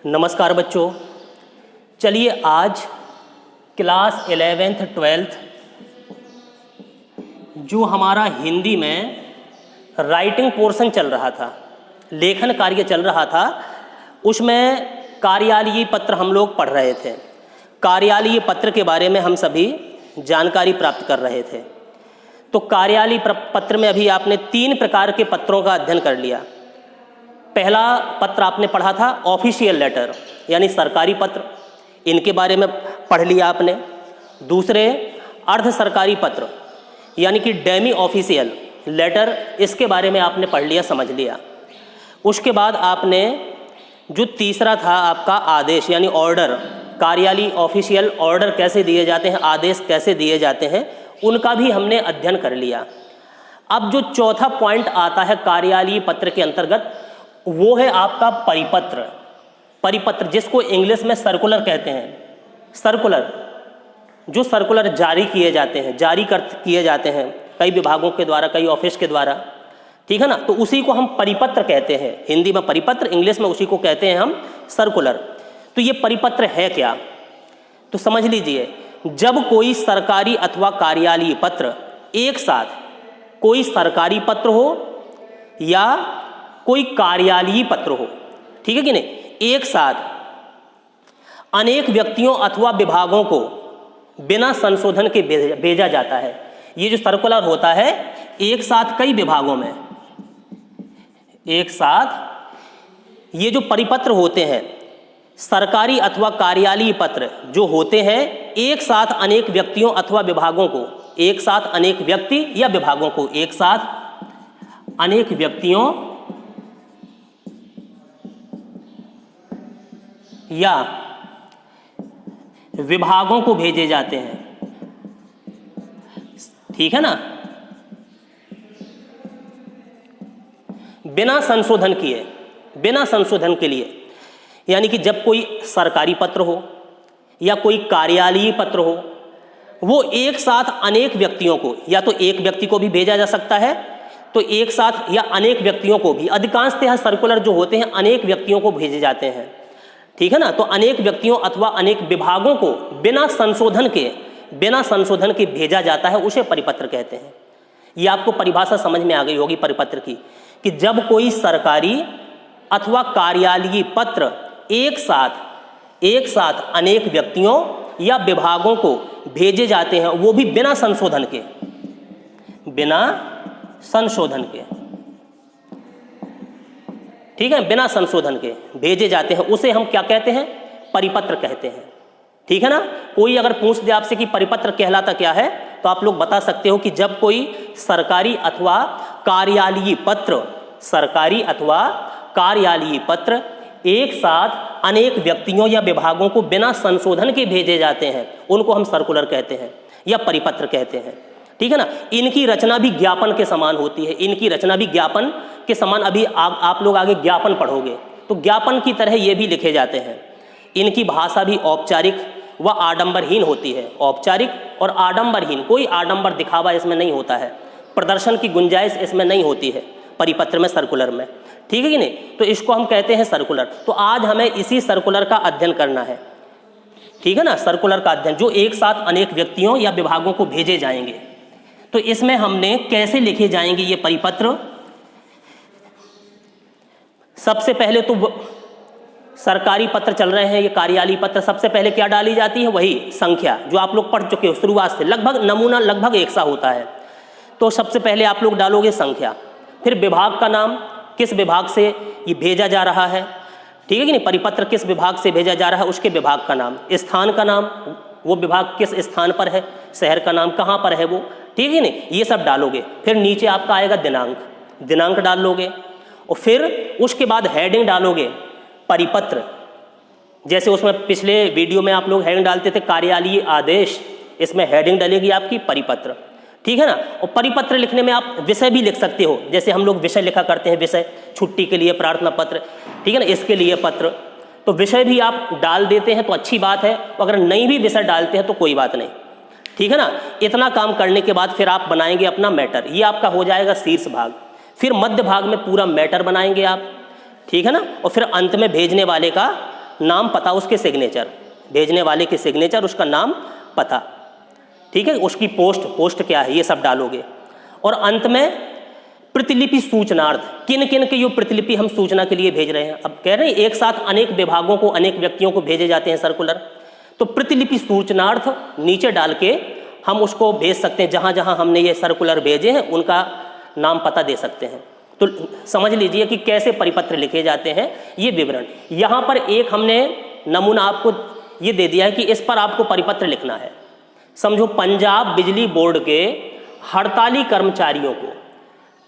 नमस्कार बच्चों, चलिए आज क्लास 11th 12th जो हमारा हिंदी में राइटिंग पोर्शन चल रहा था, लेखन कार्य चल रहा था, उसमें कार्यालयीय पत्र हम लोग पढ़ रहे थे। कार्यालयीय पत्र के बारे में हम सभी जानकारी प्राप्त कर रहे थे। तो कार्यालयीय पत्र में अभी आपने 3 प्रकार के पत्रों का अध्ययन कर लिया। पहला पत्र आपने पढ़ा था ऑफिशियल लेटर, यानी सरकारी पत्र, इनके बारे में पढ़ लिया आपने। दूसरे अर्ध सरकारी पत्र यानी कि डेमी ऑफिशियल लेटर, इसके बारे में आपने पढ़ लिया, समझ लिया। उसके बाद आपने जो तीसरा था आपका आदेश यानी ऑर्डर, कार्यालयीय ऑफिशियल ऑर्डर कैसे दिए जाते हैं, आदेश कैसे दिए जाते हैं, उनका भी हमने अध्ययन कर लिया। अब जो चौथा पॉइंट आता है कार्यालयीय पत्र के अंतर्गत, वो है आपका परिपत्र। परिपत्र जिसको इंग्लिश में सर्कुलर कहते हैं। सर्कुलर, जो सर्कुलर जारी किए जाते हैं, किए जाते हैं कई विभागों के द्वारा, कई ऑफिस के द्वारा, ठीक है ना। तो उसी को हम परिपत्र कहते हैं। हिंदी में परिपत्र, इंग्लिश में उसी को कहते हैं हम सर्कुलर। तो ये परिपत्र है क्या, तो समझ लीजिए, जब कोई सरकारी अथवा कार्यालयीय पत्र एक साथ, कोई सरकारी पत्र हो या कोई कार्यालयीय पत्र हो, ठीक है कि नहीं, एक साथ अनेक व्यक्तियों अथवा विभागों को बिना संशोधन के भेजा जाता है। ये जो सर्कुलर होता है, एक साथ कई विभागों में, एक साथ ये जो परिपत्र होते हैं, सरकारी अथवा कार्यालयीय पत्र जो होते हैं, एक साथ अनेक व्यक्तियों अथवा विभागों को, एक साथ अनेक व्यक्ति या विभागों को, एक साथ अनेक व्यक्तियों या विभागों को भेजे जाते हैं, ठीक है ना, बिना संशोधन किए, बिना संशोधन के लिए। यानी कि जब कोई सरकारी पत्र हो या कोई कार्यालयीय पत्र हो, वो एक साथ अनेक व्यक्तियों को, या तो एक व्यक्ति को भी भेजा जा सकता है, तो एक साथ या अनेक व्यक्तियों को भी, अधिकांशतः सर्कुलर जो होते हैं अनेक व्यक्तियों को भेजे जाते हैं, ठीक है ना। तो अनेक व्यक्तियों अथवा अनेक विभागों को बिना संशोधन के भेजा जाता है, उसे परिपत्र कहते हैं। ये आपको परिभाषा समझ में आ गई होगी परिपत्र की, कि जब कोई सरकारी अथवा कार्यालयीय पत्र एक साथ अनेक व्यक्तियों या विभागों को भेजे जाते हैं, वो भी बिना संशोधन के, ठीक है, बिना संशोधन के भेजे जाते हैं, उसे हम क्या कहते हैं, परिपत्र कहते हैं, ठीक है ना। कोई अगर पूछ दे आपसे कि परिपत्र कहलाता क्या है, तो आप लोग बता सकते हो कि जब कोई सरकारी अथवा कार्यालयीय पत्र एक साथ अनेक व्यक्तियों या विभागों को बिना संशोधन के भेजे जाते हैं, उनको हम सर्कुलर कहते हैं या परिपत्र कहते हैं, ठीक है ना। इनकी रचना भी ज्ञापन के समान होती है, इनकी रचना भी ज्ञापन के समान, अभी आप लोग आगे ज्ञापन पढ़ोगे तो ज्ञापन की तरह ये भी लिखे जाते हैं। इनकी भाषा भी औपचारिक व आडंबरहीन होती है। औपचारिक और आडंबरहीन, कोई आडंबर दिखावा इसमें नहीं होता है, प्रदर्शन की गुंजाइश इसमें नहीं होती है परिपत्र में, सर्कुलर में, ठीक है कि नहीं। तो इसको हम कहते हैं सर्कुलर। तो आज हमें इसी सर्कुलर का अध्ययन करना है, ठीक है ना। सर्कुलर का अध्ययन जो एक साथ अनेक व्यक्तियों या विभागों को भेजे जाएंगे, तो इसमें हमने कैसे लिखे जाएंगे ये परिपत्र। सबसे पहले तो सरकारी पत्र चल रहे हैं, ये कार्यालयीय पत्र, सबसे पहले क्या डाली जाती है, वही संख्या जो आप लोग पढ़ चुके हो शुरुआत से, लगभग नमूना लगभग एक सा होता है। तो सबसे पहले आप लोग डालोगे संख्या, फिर विभाग का नाम, किस विभाग से ये भेजा जा रहा है, ठीक है कि नहीं, परिपत्र किस विभाग से भेजा जा रहा है, उसके विभाग का नाम, स्थान का नाम, वो विभाग किस स्थान पर है, शहर का नाम कहाँ पर है वो, ठीक है नहीं, ये सब डालोगे। फिर नीचे आपका आएगा दिनांक डाल लोगे, और फिर उसके बाद हेडिंग डालोगे परिपत्र। जैसे उसमें पिछले वीडियो में आप लोग हेडिंग डालते थे कार्यालयीय आदेश, इसमें हेडिंग डलेगी आपकी परिपत्र, ठीक है ना। और परिपत्र लिखने में आप विषय भी लिख सकते हो, जैसे हम लोग विषय लिखा करते हैं, विषय छुट्टी के लिए प्रार्थना पत्र, ठीक है ना, इसके लिए पत्र, तो विषय भी आप डाल देते हैं तो अच्छी बात है। अगर नहीं भी विषय डालते हैं तो कोई बात नहीं, ठीक है ना। इतना काम करने के बाद फिर आप बनाएंगे अपना मैटर, ये आपका हो जाएगा शीर्ष भाग। फिर मध्य भाग में पूरा मैटर बनाएंगे आप, ठीक है ना। और फिर अंत में भेजने वाले का नाम पता, उसके सिग्नेचर, भेजने वाले के सिग्नेचर, उसका नाम पता, ठीक है, उसकी पोस्ट क्या है, ये सब डालोगे। और अंत में प्रतिलिपि सूचनार्थ, किन किन के ये प्रतिलिपि हम सूचना के लिए भेज रहे हैं। अब कह रहे हैं एक साथ अनेक विभागों को, अनेक व्यक्तियों को भेजे जाते हैं सर्कुलर, तो प्रतिलिपि सूचनार्थ नीचे डाल के हम उसको भेज सकते हैं। जहाँ जहाँ हमने ये सर्कुलर भेजे हैं उनका नाम पता दे सकते हैं। तो समझ लीजिए कि कैसे परिपत्र लिखे जाते हैं, ये विवरण। यहाँ पर एक हमने नमूना आपको ये दे दिया है कि इस पर आपको परिपत्र लिखना है। समझो, पंजाब बिजली बोर्ड के हड़ताली कर्मचारियों को,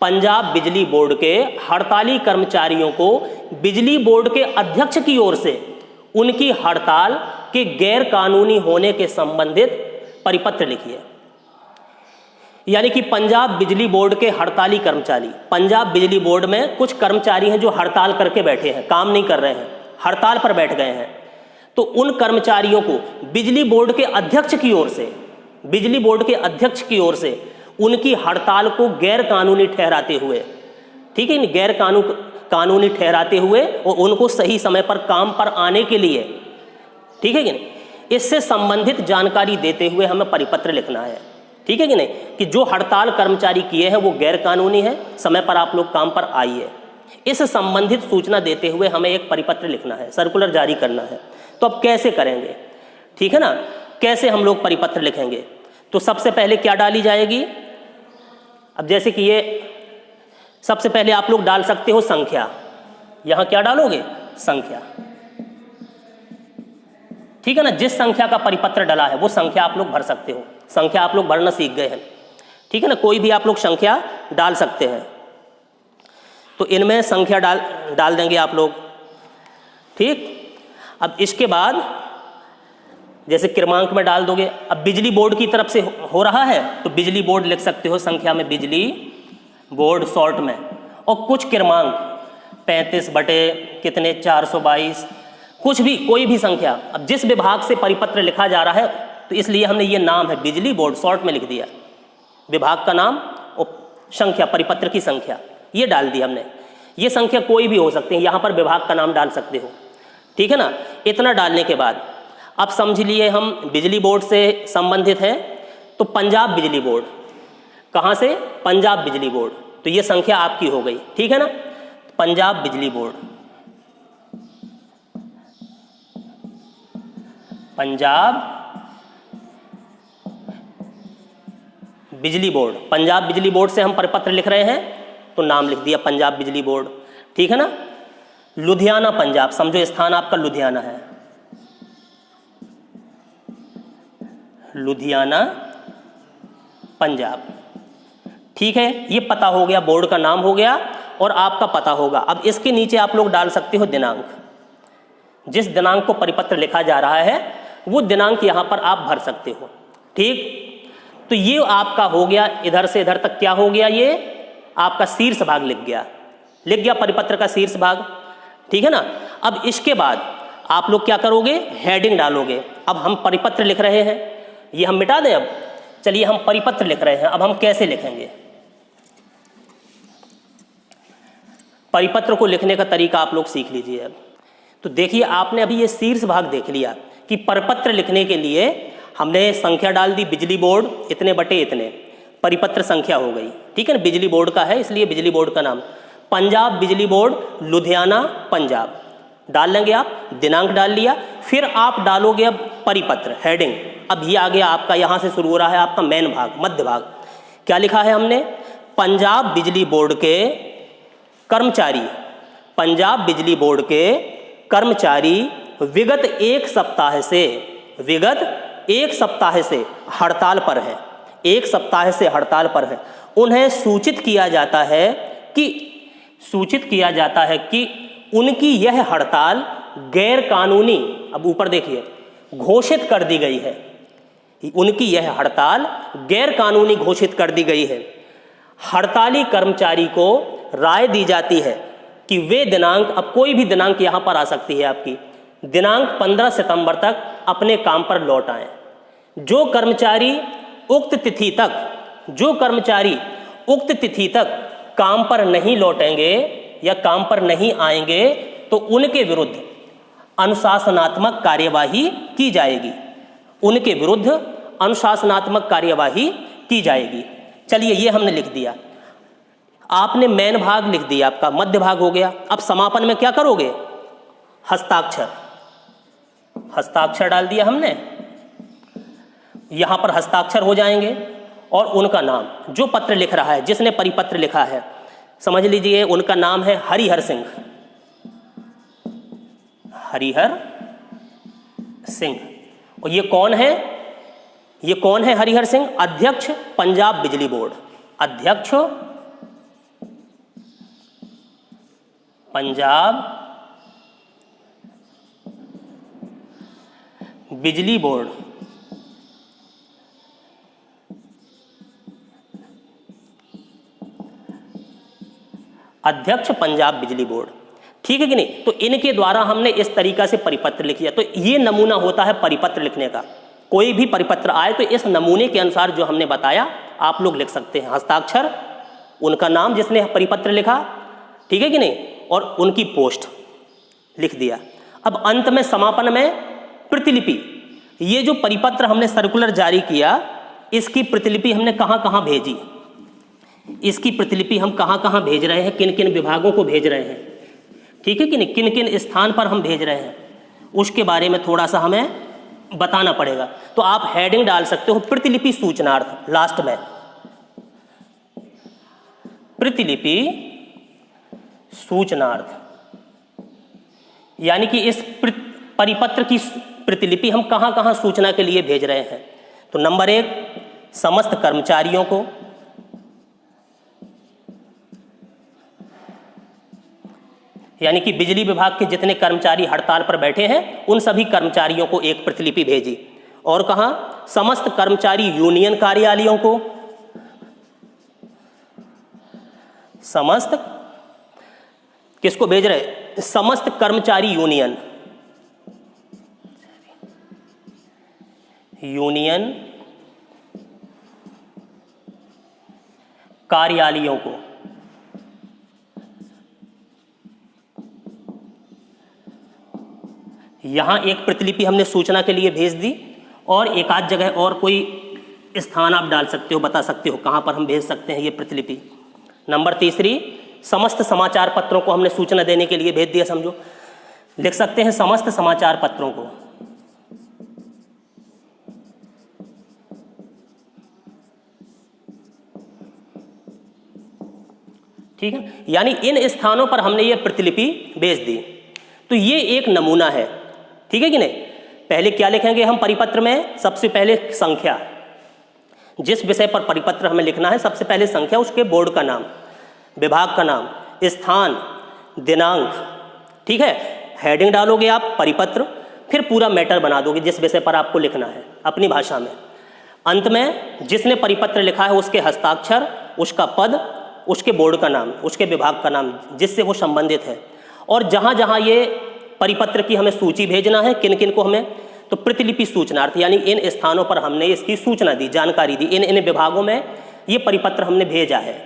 पंजाब बिजली बोर्ड के हड़ताली कर्मचारियों को बिजली बोर्ड के अध्यक्ष की ओर से उनकी हड़ताल के गैर कानूनी होने के संबंधित परिपत्र लिखिए। यानी कि पंजाब बिजली बोर्ड के हड़ताली कर्मचारी, पंजाब बिजली बोर्ड में कुछ कर्मचारी हैं जो हड़ताल करके बैठे हैं, काम नहीं कर रहे हैं, हड़ताल पर बैठ गए हैं, तो उन कर्मचारियों को बिजली बोर्ड के अध्यक्ष की ओर से, बिजली बोर्ड के अध्यक्ष की ओर से उनकी हड़ताल को गैर कानूनी ठहराते हुए, ठीक है, गैर कानूनी ठहराते हुए और उनको सही समय पर काम पर आने के लिए, ठीक है कि नहीं, इससे संबंधित जानकारी देते हुए हमें परिपत्र लिखना है, ठीक है कि नहीं, कि जो हड़ताल कर्मचारी किए हैं वो गैर कानूनी है, समय पर आप लोग काम पर आइए। इस संबंधित सूचना देते हुए हमें एक परिपत्र लिखना है, सर्कुलर जारी करना है। तो अब कैसे करेंगे, ठीक है ना, कैसे हम लोग परिपत्र लिखेंगे। तो सबसे पहले क्या डाली जाएगी, अब जैसे कि ये सबसे पहले आप लोग डाल सकते हो संख्या, यहां क्या डालोगे, संख्या, ठीक है ना, जिस संख्या का परिपत्र डाला है वो संख्या आप लोग भर सकते हो। संख्या आप लोग भरना सीख गए हैं, ठीक है ना, कोई भी आप लोग संख्या डाल सकते हैं। तो इनमें संख्या डाल देंगे आप लोग, ठीक। अब इसके बाद जैसे क्रमांक में डाल दोगे। अब बिजली बोर्ड की तरफ से हो रहा है तो बिजली बोर्ड लिख सकते हो संख्या में, बिजली बोर्ड शॉर्ट में, और कुछ क्रमांक 35 बटे कितने 422, कुछ भी, कोई भी संख्या। अब जिस विभाग से परिपत्र लिखा जा रहा है तो इसलिए हमने ये नाम है बिजली बोर्ड शॉर्ट में लिख दिया, विभाग का नाम और संख्या, परिपत्र की संख्या ये डाल दी हमने। ये संख्या कोई भी हो सकती है, यहाँ पर विभाग का नाम डाल सकते हो, ठीक है ना। इतना डालने के बाद अब समझ लिए हम बिजली बोर्ड से संबंधित है, तो पंजाब बिजली बोर्ड, कहाँ से, पंजाब बिजली बोर्ड, तो ये संख्या आपकी हो गई, ठीक है ना। पंजाब बिजली बोर्ड, पंजाब बिजली बोर्ड, पंजाब बिजली बोर्ड से हम परिपत्र लिख रहे हैं तो नाम लिख दिया पंजाब बिजली बोर्ड, ठीक है ना। लुधियाना पंजाब, समझो स्थान आपका लुधियाना है, लुधियाना पंजाब, ठीक है। ये पता हो गया, बोर्ड का नाम हो गया और आपका पता होगा। अब इसके नीचे आप लोग डाल सकते हो दिनांक, जिस दिनांक को परिपत्र लिखा जा रहा है वो दिनांक यहाँ पर आप भर सकते हो, ठीक। तो ये आपका हो गया, इधर से इधर तक क्या हो गया, ये आपका शीर्ष भाग लिख गया परिपत्र का शीर्ष भाग, ठीक है ना। अब इसके बाद आप लोग क्या करोगे, हेडिंग डालोगे। अब हम परिपत्र लिख रहे हैं, ये हम मिटा दें। अब चलिए हम परिपत्र लिख रहे हैं, अब हम कैसे लिखेंगे, परिपत्र को लिखने का तरीका आप लोग सीख लीजिए। अब तो देखिए, आपने अभी ये शीर्ष भाग देख लिया कि परिपत्र लिखने के लिए हमने संख्या डाल दी, बिजली बोर्ड इतने बटे इतने, परिपत्र संख्या हो गई, ठीक है ना, बिजली बोर्ड का है इसलिए बिजली बोर्ड का नाम, पंजाब बिजली बोर्ड लुधियाना पंजाब डाल लेंगे आप, दिनांक डाल लिया। फिर आप डालोगे अब परिपत्र, हेडिंग। अब ये आ गया आपका, यहाँ से शुरू हो रहा है आपका मेन भाग, मध्य भाग। क्या लिखा है हमने, पंजाब बिजली बोर्ड के कर्मचारी, पंजाब बिजली बोर्ड के कर्मचारी विगत एक सप्ताह से हड़ताल पर है, एक सप्ताह से हड़ताल पर है। उन्हें सूचित किया जाता है कि उनकी यह हड़ताल गैर कानूनी, अब ऊपर देखिए, घोषित कर दी गई है, उनकी यह हड़ताल गैर कानूनी घोषित कर दी गई है। हड़ताली कर्मचारी को राय दी जाती है कि वे दिनांक, अब कोई भी दिनांक यहाँ पर आ सकती है आपकी, दिनांक 15 सितंबर तक अपने काम पर लौट आएं। जो कर्मचारी उक्त तिथि तक काम पर नहीं लौटेंगे या काम पर नहीं आएंगे तो उनके विरुद्ध अनुशासनात्मक कार्यवाही की जाएगी, उनके विरुद्ध अनुशासनात्मक कार्यवाही की जाएगी। चलिए ये हमने लिख दिया। आपने मेन भाग लिख दिया, आपका मध्य भाग हो गया। अब समापन में क्या करोगे? हस्ताक्षर, हस्ताक्षर डाल दिया हमने, यहां पर हस्ताक्षर हो जाएंगे और उनका नाम, जो पत्र लिख रहा है, जिसने परिपत्र लिखा है, समझ लीजिए उनका नाम है हरिहर सिंह, हरिहर सिंह। और ये कौन है? ये कौन है हरिहर सिंह? अध्यक्ष पंजाब बिजली बोर्ड, अध्यक्ष पंजाब बिजली बोर्ड। अध्यक्ष पंजाब बिजली बोर्ड, ठीक है कि नहीं? तो इनके द्वारा हमने इस तरीका से परिपत्र लिख दिया। तो ये नमूना होता है परिपत्र लिखने का। कोई भी परिपत्र आए तो इस नमूने के अनुसार जो हमने बताया आप लोग लिख सकते हैं। हस्ताक्षर, उनका नाम जिसने परिपत्र लिखा, ठीक है कि नहीं, और उनकी पोस्ट लिख दिया। अब अंत में समापन में प्रतिलिपि, ये जो परिपत्र हमने सर्कुलर जारी किया, इसकी प्रतिलिपि हमने कहाँ कहाँ भेजी, इसकी प्रतिलिपि हम कहाँ कहाँ भेज रहे हैं, किन किन विभागों को भेज रहे हैं, ठीक है कि नहीं, किन किन स्थान पर हम भेज रहे हैं, उसके बारे में थोड़ा सा हमें बताना पड़ेगा। तो आप हेडिंग डाल सकते हो प्रतिलिपि सूचनार्थ, लास्ट में प्रतिलिपि सूचनार्थ, यानी कि इस परिपत्र की प्रतिलिपि हम कहाँ कहाँ सूचना के लिए भेज रहे हैं। तो नंबर 1, समस्त कर्मचारियों को, यानी कि बिजली विभाग के जितने कर्मचारी हड़ताल पर बैठे हैं उन सभी कर्मचारियों को एक प्रतिलिपि भेजी। और कहाँ? समस्त कर्मचारी यूनियन कार्यालयों को, समस्त किसको भेज रहे? समस्त कर्मचारी यूनियन, यूनियन कार्यालयों को। यहां एक प्रतिलिपि हमने सूचना के लिए भेज दी, और एक आध जगह और कोई स्थान आप डाल सकते हो, बता सकते हो कहां पर हम भेज सकते हैं ये प्रतिलिपि। नंबर 3, समस्त समाचार पत्रों को हमने सूचना देने के लिए भेज दिया। समझो, लिख सकते हैं समस्त समाचार पत्रों को, ठीक है, यानी इन स्थानों पर हमने ये प्रतिलिपि भेज दी। तो ये एक नमूना है, ठीक है कि नहीं। पहले क्या लिखेंगे हम परिपत्र में? सबसे पहले संख्या, जिस विषय पर परिपत्र हमें लिखना है सबसे पहले संख्या, उसके बोर्ड का नाम, विभाग का नाम, स्थान, दिनांक, ठीक है। हेडिंग डालोगे आप परिपत्र, फिर पूरा मैटर बना दोगे जिस विषय पर आपको लिखना है अपनी भाषा में। अंत में जिसने परिपत्र लिखा है उसके हस्ताक्षर, उसका पद, उसके बोर्ड का नाम, उसके विभाग का नाम जिससे वो संबंधित है। और जहाँ जहाँ ये परिपत्र की हमें सूची भेजना है, किन किन को हमें, तो प्रतिलिपि सूचनार्थ, यानी इन स्थानों पर हमने इसकी सूचना दी, जानकारी दी, इन इन विभागों में ये परिपत्र हमने भेजा है,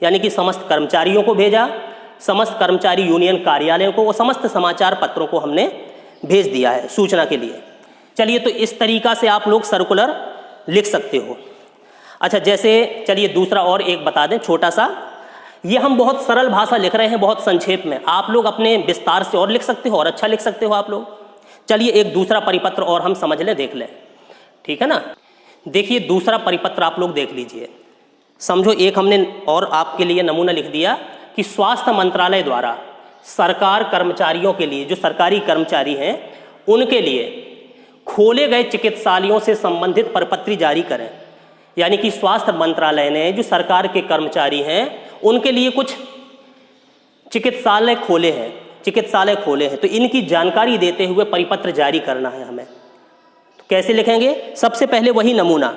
यानी कि समस्त कर्मचारियों को भेजा, समस्त कर्मचारी यूनियन कार्यालयों को, वो समस्त समाचार पत्रों को हमने भेज दिया है सूचना के लिए। चलिए, तो इस तरीका से आप लोग सर्कुलर लिख सकते हो। अच्छा, जैसे चलिए दूसरा और एक बता दें छोटा सा, ये हम बहुत सरल भाषा लिख रहे हैं, बहुत संक्षेप में, आप लोग अपने विस्तार से और लिख सकते हो और अच्छा लिख सकते हो आप लोग। चलिए एक दूसरा परिपत्र और हम समझ लें, देख लें, ठीक है ना। देखिए दूसरा परिपत्र आप लोग देख लीजिए, समझो एक हमने और आपके लिए नमूना लिख दिया कि स्वास्थ्य मंत्रालय द्वारा सरकार कर्मचारियों के लिए, जो सरकारी कर्मचारी हैं उनके लिए खोले गए चिकित्सालयों से संबंधित प्रपत्र जारी करें। यानी कि स्वास्थ्य मंत्रालय ने जो सरकार के कर्मचारी हैं उनके लिए कुछ चिकित्सालय खोले हैं, तो इनकी जानकारी देते हुए परिपत्र जारी करना है हमें। तो कैसे लिखेंगे? सबसे पहले वही नमूना,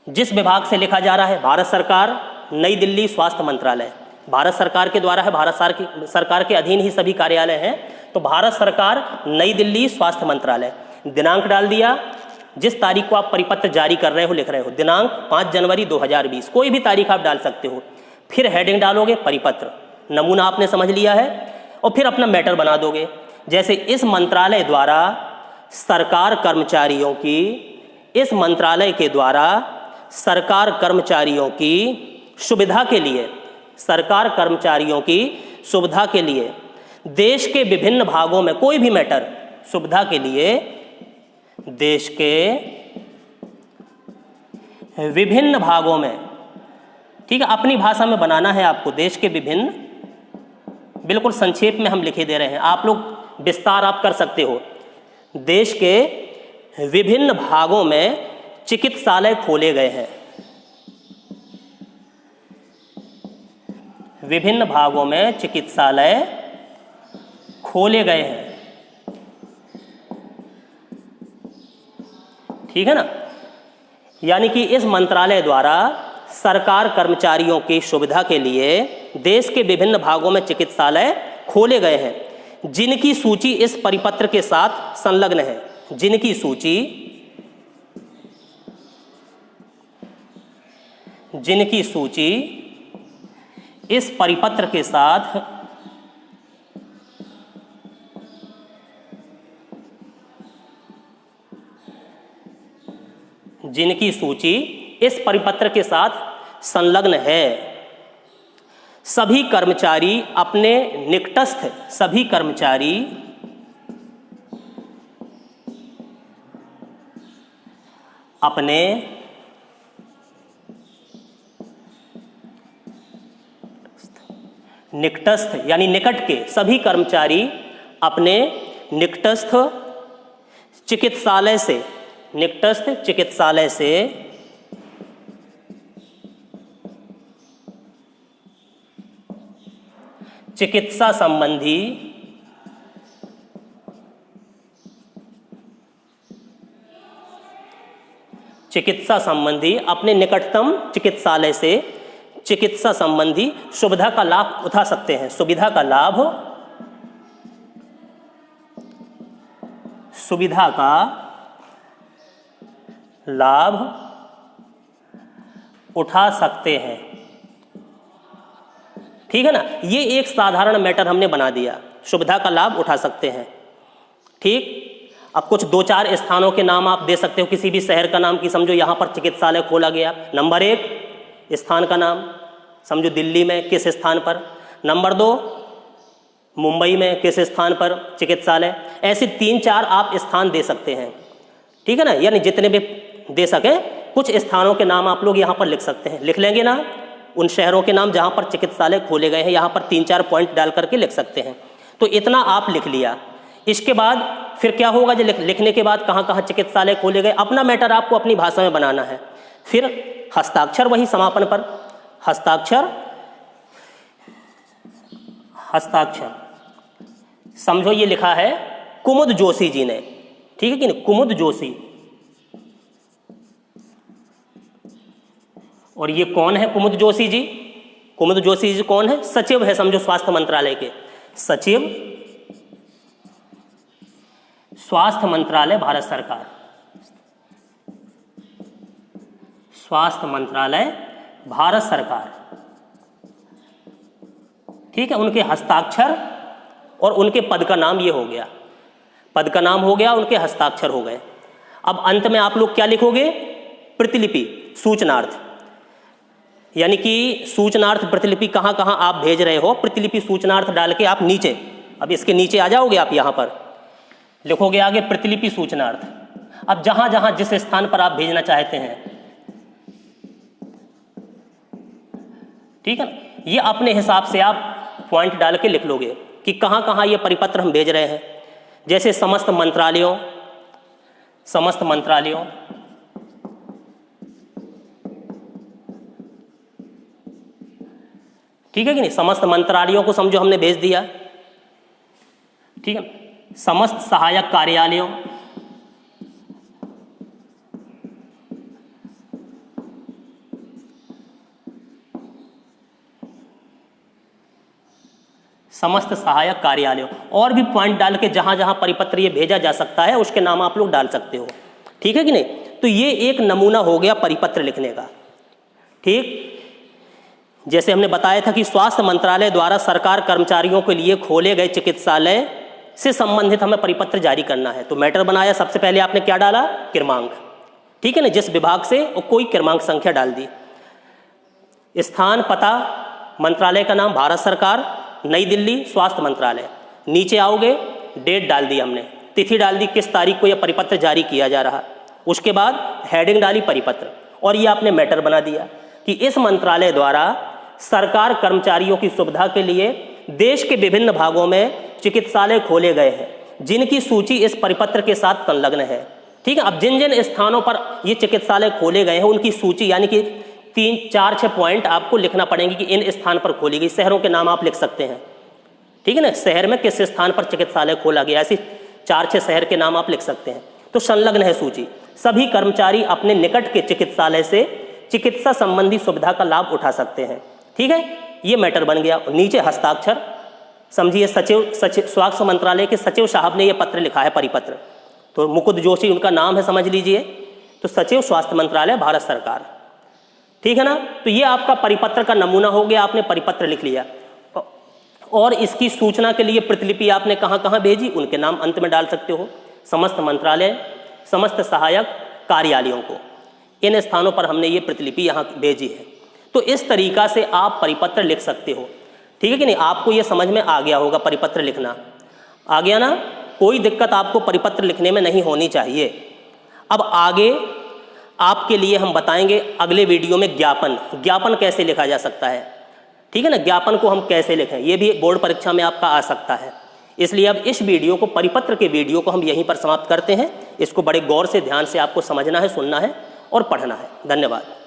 जिस विभाग से लिखा जा रहा है, भारत सरकार, नई दिल्ली स्वास्थ्य मंत्रालय, भारत सरकार के द्वारा है, भारत सरकार के अधीन ही सभी कार्यालय हैं, तो भारत सरकार, नई दिल्ली स्वास्थ्य मंत्रालय। दिनांक डाल दिया, जिस तारीख को आप परिपत्र जारी कर रहे हो, लिख रहे हो, दिनांक 5 जनवरी 2020, कोई भी तारीख आप डाल सकते हो। फिर हेडिंग डालोगे परिपत्र, नमूना आपने समझ लिया है, और फिर अपना मैटर बना दोगे। जैसे इस मंत्रालय द्वारा सरकार कर्मचारियों की, इस मंत्रालय के द्वारा सरकार कर्मचारियों की सुविधा के लिए, सरकार कर्मचारियों की सुविधा के लिए देश के विभिन्न भागों में कोई भी मैटर सुविधा के लिए देश के विभिन्न भागों में, ठीक है, अपनी भाषा में बनाना है आपको, देश के विभिन्न, बिल्कुल संक्षेप में हम लिखे दे रहे हैं, आप लोग विस्तार आप कर सकते हो। देश के विभिन्न भागों में चिकित्सालय खोले गए हैं, विभिन्न भागों में चिकित्सालय खोले गए हैं, ठीक है ना। यानी कि इस मंत्रालय द्वारा सरकार कर्मचारियों की सुविधा के लिए देश के विभिन्न भागों में चिकित्सालय खोले गए हैं, जिनकी सूची इस परिपत्र के साथ संलग्न है, जिनकी सूची, जिनकी सूची इस परिपत्र के साथ जिनकी सूची इस परिपत्र के साथ संलग्न है। सभी कर्मचारी अपने निकटस्थ, सभी कर्मचारी अपने निकटस्थ यानी निकट के, सभी कर्मचारी अपने निकटस्थ चिकित्सालय से, निकटस्थ चिकित्सालय से चिकित्सा संबंधी अपने निकटतम चिकित्सालय से चिकित्सा संबंधी सुविधा का लाभ उठा सकते हैं, सुविधा का लाभ उठा सकते हैं, ठीक है ना। ये एक साधारण मैटर हमने बना दिया, सुविधा का लाभ उठा सकते हैं, ठीक। अब कुछ 2-4 स्थानों के नाम आप दे सकते हो, किसी भी शहर का नाम, कि समझो यहाँ पर चिकित्सालय खोला गया, नंबर 1 स्थान का नाम, समझो दिल्ली में किस स्थान पर, नंबर 2 मुंबई में किस स्थान पर चिकित्सालय, ऐसे 3-4 आप स्थान दे सकते हैं, ठीक है ना। यानी जितने भी दे सकें कुछ स्थानों के नाम आप लोग यहाँ पर लिख सकते हैं, लिख लेंगे ना, उन शहरों के नाम जहाँ पर चिकित्सालय खोले गए हैं, यहाँ पर 3-4 पॉइंट डाल करके लिख सकते हैं। तो इतना आप लिख लिया, इसके बाद फिर क्या होगा, जो लिखने के बाद कहाँ कहाँ चिकित्सालय खोले गए, अपना मैटर आपको अपनी भाषा में बनाना है। फिर हस्ताक्षर, वही समापन पर हस्ताक्षर, हस्ताक्षर समझो ये लिखा है कुमुद जोशी जी ने, ठीक है कि नहीं, कुमुद जोशी। और ये कौन है कुमुद जोशी जी? कुमुद जोशी जी कौन है? सचिव है, समझो स्वास्थ्य मंत्रालय के सचिव, स्वास्थ्य मंत्रालय भारत सरकार, स्वास्थ्य मंत्रालय भारत सरकार, ठीक है। उनके हस्ताक्षर और उनके पद का नाम ये हो गया, पद का नाम हो गया, उनके हस्ताक्षर हो गए। अब अंत में आप लोग क्या लिखोगे? प्रतिलिपि सूचनार्थ, यानी कि सूचनार्थ प्रतिलिपि कहाँ कहाँ आप भेज रहे हो, प्रतिलिपि सूचनार्थ डाल के आप नीचे, अब इसके नीचे आ जाओगे, आप यहाँ पर लिखोगे आगे प्रतिलिपि सूचनार्थ। अब जहाँ जहाँ जिस स्थान पर आप भेजना चाहते हैं, ठीक है, ये अपने हिसाब से आप पॉइंट डाल के लिख लोगे कि कहाँ कहाँ ये परिपत्र हम भेज रहे हैं। जैसे समस्त मंत्रालयों, समस्त मंत्रालयों, ठीक है कि नहीं, समस्त मंत्रालयों को समझो हमने भेज दिया, ठीक है। समस्त सहायक कार्यालयों, समस्त सहायक कार्यालयों, और भी पॉइंट डाल के जहां जहां परिपत्र ये भेजा जा सकता है उसके नाम आप लोग डाल सकते हो, ठीक है कि नहीं। तो ये एक नमूना हो गया परिपत्र लिखने का, ठीक। जैसे हमने बताया था कि स्वास्थ्य मंत्रालय द्वारा सरकार कर्मचारियों के लिए खोले गए चिकित्सालय से संबंधित हमें परिपत्र जारी करना है। तो मैटर बनाया, सबसे पहले आपने क्या डाला, क्रमांक, ठीक है ना, जिस विभाग से और कोई क्रमांक संख्या डाल दी। स्थान, पता, मंत्रालय का नाम भारत सरकार, नई दिल्ली, स्वास्थ्य मंत्रालय। नीचे आओगे, डेट डाल दी हमने, तिथि डाल दी, किस तारीख को यह परिपत्र जारी किया जा रहा। उसके बाद हेडिंग डाली परिपत्र, और ये आपने मैटर बना दिया कि इस मंत्रालय द्वारा सरकार कर्मचारियों की सुविधा के लिए देश के विभिन्न भागों में चिकित्सालय खोले गए हैं, जिनकी सूची इस परिपत्र के साथ संलग्न है। ठीक है, अब जिन जिन स्थानों पर ये चिकित्सालय खोले गए हैं उनकी सूची, यानी कि 3-4-6 पॉइंट आपको लिखना पड़ेंगे कि इन स्थान पर खोली गई। शहरों के नाम आप लिख सकते हैं, ठीक है ना, शहर में किस स्थान पर चिकित्सालय खोला गया, ऐसे 4-6 शहर के नाम आप लिख सकते हैं। तो संलग्न है सूची। सभी कर्मचारी अपने निकट के चिकित्सालय से चिकित्सा संबंधी सुविधा का लाभ उठा सकते हैं। ठीक है, ये मैटर बन गया। नीचे हस्ताक्षर, समझिए सचिव स्वास्थ्य मंत्रालय के सचिव साहब ने यह पत्र लिखा है, परिपत्र। तो मुकुंद जोशी उनका नाम है, समझ लीजिए। तो सचिव स्वास्थ्य मंत्रालय भारत सरकार, ठीक है ना। तो ये आपका परिपत्र का नमूना हो गया, आपने परिपत्र लिख लिया। और इसकी सूचना के लिए प्रतिलिपि आपने कहाँ कहाँ भेजी, उनके नाम अंत में डाल सकते हो। समस्त मंत्रालय, समस्त सहायक कार्यालयों को, इन स्थानों पर हमने ये प्रतिलिपि यहाँ भेजी है। तो इस तरीका से आप परिपत्र लिख सकते हो, ठीक है कि नहीं। आपको ये समझ में आ गया होगा, परिपत्र लिखना आ गया ना, कोई दिक्कत आपको परिपत्र लिखने में नहीं होनी चाहिए। अब आगे आपके लिए हम बताएंगे अगले वीडियो में ज्ञापन कैसे लिखा जा सकता है, ठीक है ना। ज्ञापन को हम कैसे लिखें, ये भी बोर्ड परीक्षा में आपका आ सकता है। इसलिए अब इस वीडियो को, परिपत्र के वीडियो को हम यहीं पर समाप्त करते हैं। इसको बड़े गौर से, ध्यान से आपको समझना है, सुनना है और पढ़ना है। धन्यवाद।